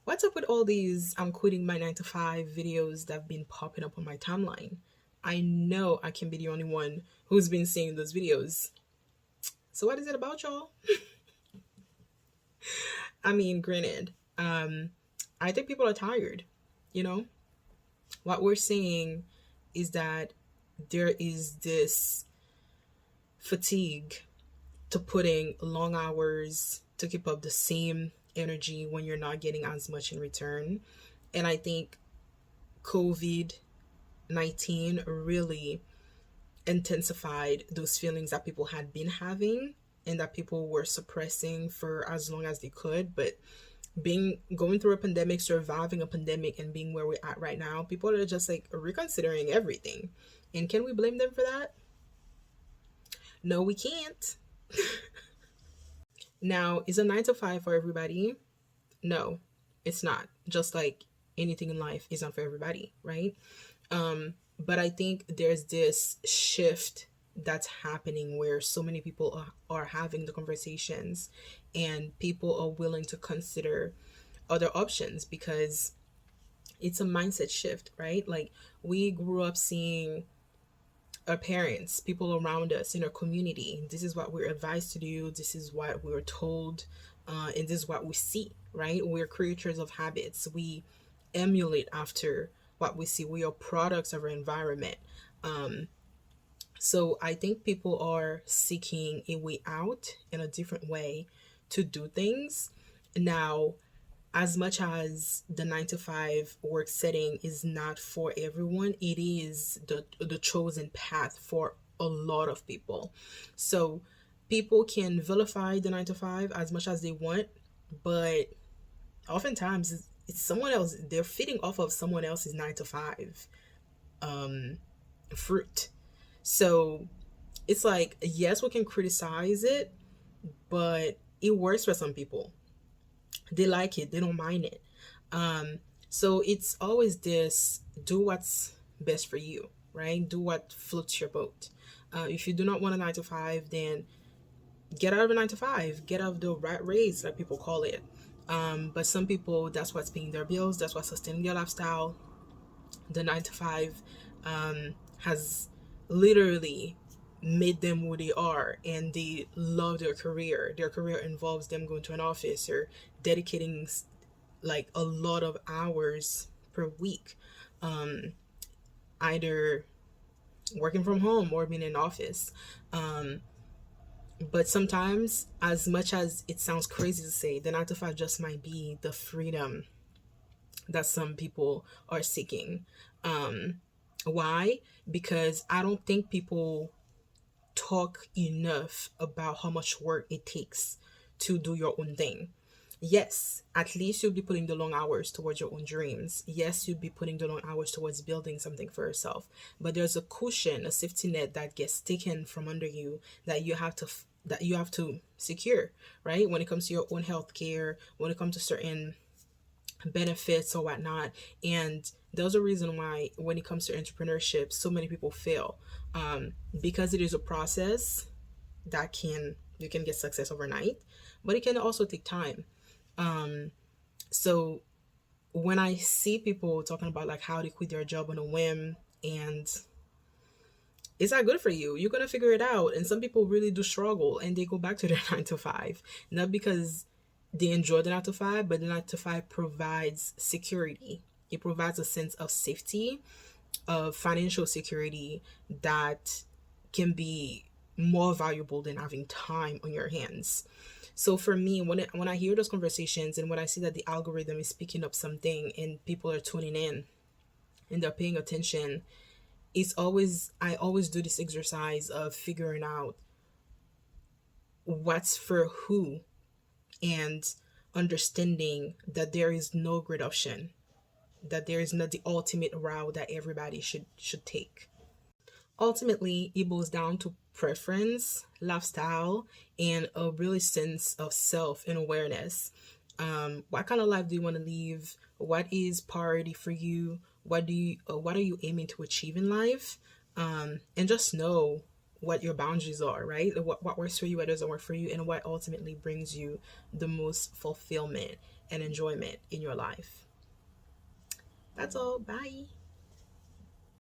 What's up with all these I'm quitting my 9 to 5 videos that have been popping up on my timeline? I know I can be the only one who's been seeing those videos. So what is it about, y'all? I mean, granted, I think people are tired, you know? What we're seeing is that there is this fatigue to putting long hours to keep up the same energy when you're not getting as much in return. And I think COVID 19 really intensified those feelings that people had been having and that people were suppressing for as long as they could. But being going through a pandemic, surviving a pandemic, and being where we're at right now, people are just like reconsidering everything. And can we blame them for that? No, we can't. Now, is a 9 to 5 for everybody? No, it's not. Just like anything in life is not for everybody, right? But I think there's this shift that's happening where so many people are having the conversations and people are willing to consider other options because it's a mindset shift, right? Like we grew up seeing our parents, people around us in our community. This is what we're advised to do. This is what we're told. And this is what we see, right? We're creatures of habits. We emulate after what we see. We are products of our environment. So I think people are seeking a way out in a different way to do things. Now, as much as the 9 to 5 work setting is not for everyone, it is the chosen path for a lot of people. So people can vilify the 9 to 5 as much as they want, but oftentimes it's someone else. They're feeding off of someone else's 9 to 5 fruit. So it's like, yes, we can criticize it, but it works for some people. They like it, they don't mind it. So it's always this: do what's best for you, right? Do what floats your boat. If you do not want a 9 to 5, then get out of a 9 to 5, get out of the rat race, like people call it. But some people, that's what's paying their bills, that's what's sustaining their lifestyle. The 9 to 5 has literally made them who they are, and they love their career. Their career involves them going to an office or dedicating like a lot of hours per week, either working from home or being in office. But sometimes, as much as it sounds crazy to say, the 9 to 5 just might be the freedom that some people are seeking. Why? Because I don't think people talk enough about how much work it takes to do your own thing. Yes, at least you'll be putting the long hours towards your own dreams. Yes, you'll be putting the long hours towards building something for yourself. But there's a cushion, a safety net that gets taken from under you that you have to secure, right? When it comes to your own health care, when it comes to certain benefits or whatnot. And there's a reason why when it comes to entrepreneurship, so many people fail, because it is a process that you can get success overnight, but it can also take time. So when I see people talking about like how they quit their job on a whim, and it's not good for you, you're gonna figure it out. And some people really do struggle and they go back to their 9 to 5, not because they enjoy the 9 to 5, but the 9 to 5 provides security. It provides a sense of safety, of financial security that can be more valuable than having time on your hands. So for me, when I hear those conversations and when I see that the algorithm is picking up something and people are tuning in and they're paying attention, I always do this exercise of figuring out what's for who, and understanding that there is no great option, that there is not the ultimate route that everybody should take. Ultimately, it boils down to preference, lifestyle, and a really sense of self and awareness. What kind of life do you want to live? What is priority for you? What are you aiming to achieve in life? And just know what your boundaries are, right? What works for you, what doesn't work for you, and what ultimately brings you the most fulfillment. and enjoyment in your life. That's all. Bye.